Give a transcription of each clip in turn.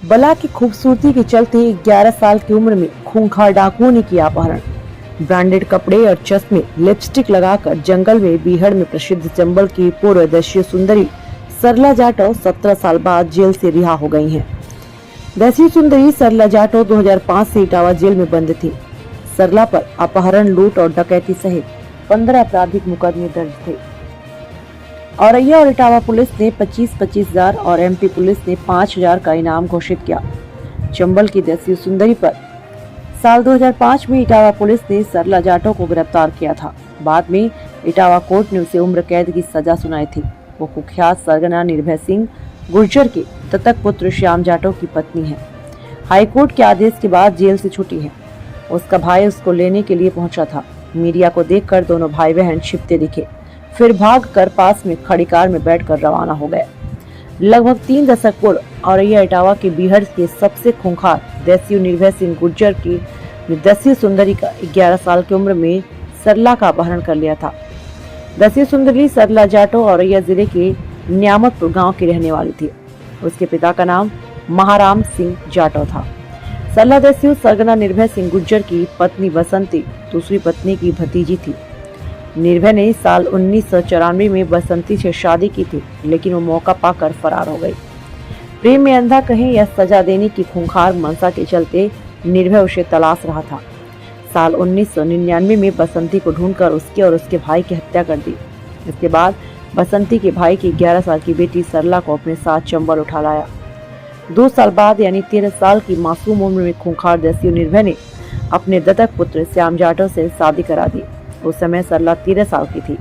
बला की खूबसूरती के चलते 11 साल की उम्र में खूंखार डाकुओं ने किया अपहरण। ब्रांडेड कपड़े और चश्मे लिपस्टिक लगाकर जंगल में बीहड़ में प्रसिद्ध चंबल की पूर्व देशीय सुंदरी सरला जाटव 17 साल बाद जेल से रिहा हो गई हैं। देशीय सुंदरी सरला जाटव 2005 से इटावा जेल में बंद थी। सरला पर अपहरण, लूट और डकैती सहित 15 आपराधिक मुकदमे दर्ज थे। औरैया और इटावा पुलिस ने 25,000 और एमपी पुलिस ने 5,000 का इनाम घोषित किया। चंबल की देसी सुंदरी पर साल 2005 में इटावा पुलिस ने सरला जाटव को गिरफ्तार किया था। बाद में इटावा कोर्ट ने उसे उम्र कैद की सजा सुनाई थी। वो कुख्यात सरगना निर्भय सिंह गुर्जर के दत्तक पुत्र श्याम जाटव की पत्नी है। हाईकोर्ट के आदेश के बाद जेल से छुटी है। उसका भाई उसको लेने के लिए पहुंचा था। मीडिया को देखकर दोनों भाई बहन छिपते दिखे, फिर भागकर पास में खड़ी कार में बैठकर रवाना हो गए। लगभग 3 दशक पूर्व औरैया इटावा के बीहड़ के सबसे खूंखार देसी निर्भय सिंह गुर्जर की देसी सुंदरी का 11 साल की उम्र में सरला का अपहरण कर लिया था। देसी सुंदरी सरला जाटव औरैया जिले के न्यामतपुर गांव की रहने वाली थी। उसके पिता का नाम महाराम सिंह जाटव था। सरला देसी सरगना निर्भय सिंह गुर्जर की पत्नी बसंती दूसरी पत्नी की भतीजी थी। निर्भय ने साल 1994 में बसंती से शादी की थी, लेकिन वो मौका पाकर फरार हो गई। प्रेम में अंधा कहें या सजा देने की खूंखार मनसा के चलते निर्भय उसे तलाश रहा था। साल 1999 में बसंती को ढूंढकर उसके और उसके भाई की हत्या कर दी। इसके बाद बसंती के भाई की 11 साल की बेटी सरला को अपने साथ चंबल उठा लाया। 2 साल बाद यानी 13 साल की मासूम उम्र में खूंखार देसी निर्भय ने अपने दत्तक पुत्र श्याम जाटव से शादी करा दी। उस समय सरला 13 साल की थी।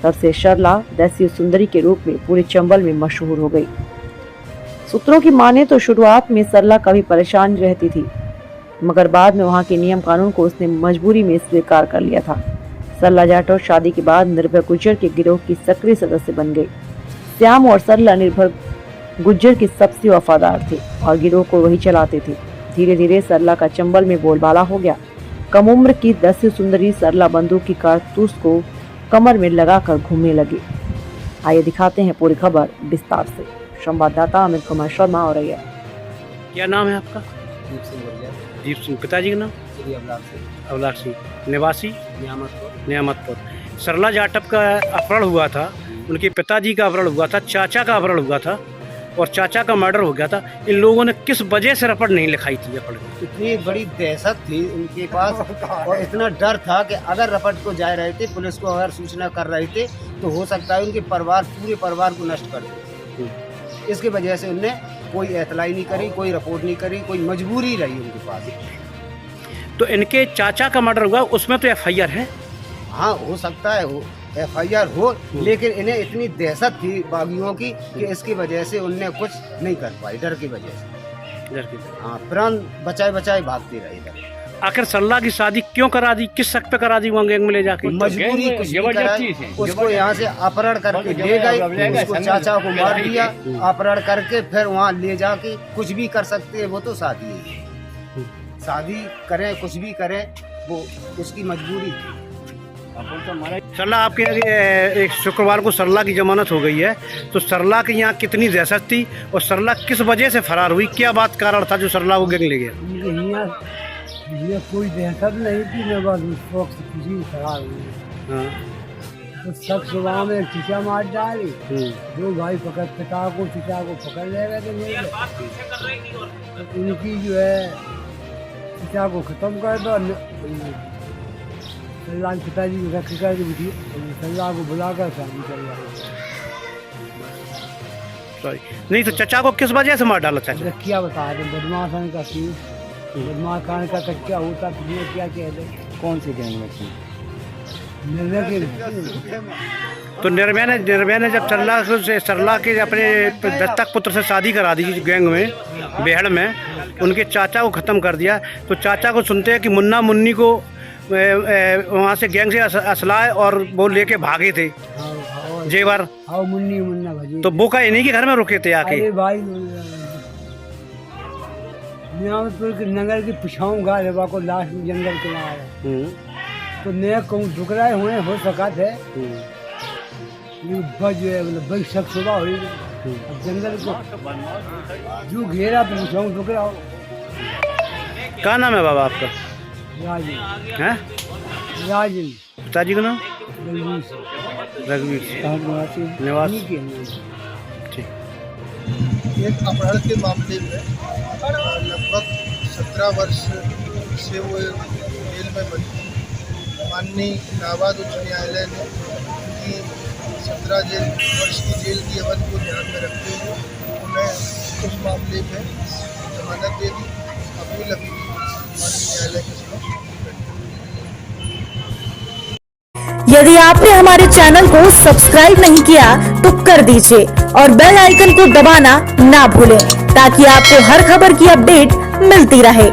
तब से सरला देसी सुंदरी के रूप में पूरे चंबल में मशहूर हो गई। सूत्रों की माने तो शुरुआत में सरला कभी परेशान रहती थी, मगर बाद में वहां के नियम कानून को उसने मजबूरी में स्वीकार कर लिया था। सरला जाटव शादी के बाद निर्भय गुर्जर के गिरोह की सक्रिय सदस्य बन गई। श्याम और सरला निर्भय गुर्जर की सबसे वफादार थे और गिरोह को वही चलाते थे। धीरे धीरे सरला का चंबल में बोलबाला हो गया। कम उम्र की देसी सुंदरी सरला बंदूक की कारतूस को कमर में लगाकर घूमने लगी। आइए दिखाते हैं पूरी खबर विस्तार से। संवाददाता अमित कुमार शर्मा औरैया। क्या नाम है आपका? दीप सिंह। पिताजी का नाम? अवलाख सिंह। निवासी न्यामतपुर। सरला जाटव का अपहरण हुआ था, उनके पिताजी का अपहरण हुआ था, चाचा का अपहरण हुआ था और चाचा का मर्डर हो गया था। इन लोगों ने किस वजह से रपट नहीं लिखाई थी? इतनी बड़ी दहशत थी उनके पास और इतना डर था कि अगर रपट को जा रहे थे, पुलिस को अगर सूचना कर रहे थे, तो हो सकता है उनके पूरे परिवार को नष्ट कर दे। इसकी वजह से उनने कोई एतलाई नहीं करी, कोई रिपोर्ट नहीं करी, कोई मजबूरी रही उनके पास। तो इनके चाचा का मर्डर हुआ, उसमें तो FIR है। हाँ, हो सकता है वो FIR हो, लेकिन इन्हें इतनी दहशत थी बागियों की कि इसकी वजह से उनने कुछ नहीं कर पाई, डर की वजह से। हाँ, प्राण बचाए बचाए भागती रही इधर। आखिर सरला की शादी क्यों करा दी? किस शक पे करा दी वहाँ गैंग में ले जाके? मजबूरी कुछ भी कराई। उसको यहाँ से अपहरण करके ले गए, उसको चाचा को मार दिया, अपहरण करके फिर वहाँ ले जाके कुछ भी कर सकते हैं। वो तो शादी है, शादी करें कुछ भी करें, वो उसकी मजबूरी थी। सरला आपके एक शुक्रवार को सरला की जमानत हो गई है, तो सरला के यहाँ कितनी दहशत थी और सरला किस वजह से फरार हुई? क्या बात कारण था जो सरला को गैंग ले गया? ये कोई दहशत नहीं थी, मैं बस शौक से किसी फरार हुई। तो शख्स सुबह में चीचा मार डाली, 2 भाई पकड़ पिता को पकड़ ले गए थे। तो उनकी जो है चीचा को खत्म कर दो, सरला के पिताजी को रख कर सरला को बुलाकर शादी करवा। नहीं तो चचा को किस वजह से मार डाला? चाचा क्या बता रहे, बदमाश का चीज, बदमाश खाने का तक क्या होता, क्या कहते? कौन से गैंग में थी? तो निर्भय ने जब सरला के अपने दत्तक पुत्र से शादी करा दी गैंग में, बेहड़ में, उनके चाचा को ख़त्म कर दिया। तो चाचा को सुनते हैं कि मुन्ना मुन्नी को वहाँ से गैंग से असलाह और वो लेके भागे थे जेवर। मुन्ना भाजी। तो वो का इन्हीं के घर में रुके थे आके? अरे भाई, न्यामतपुर के नगर की पिछाऊँ गाँव को लास्ट में जंगल के आया, तो नया कहूँ टुकड़ाए हुए हो सका थे। बज शख्स सुबह हुई अब जंगल को जो घेरा पूछाऊँ तो क्या क्या नाम है बाबा आपका? राजन हैं? राजन पिताजी का नाम? रघुवीर रघुवीर सिंह। निवासी ठीक। एक अपहरण के मामले में लगभग 17 वर्ष से वो जेल में बंदी। माननीय इलाहाबाद उच्च न्यायालय ने उनकी 17 वर्ष की जेल की अवधि को ध्यान में रखते हुए उन्हें उस मामले में जमानत दे दी। अपील अभी माननीय न्यायालय के समक्ष। यदि आपने हमारे चैनल को सब्सक्राइब नहीं किया तो कर दीजिए और बेल आइकन को दबाना ना भूलें ताकि आपको हर खबर की अपडेट मिलती रहे।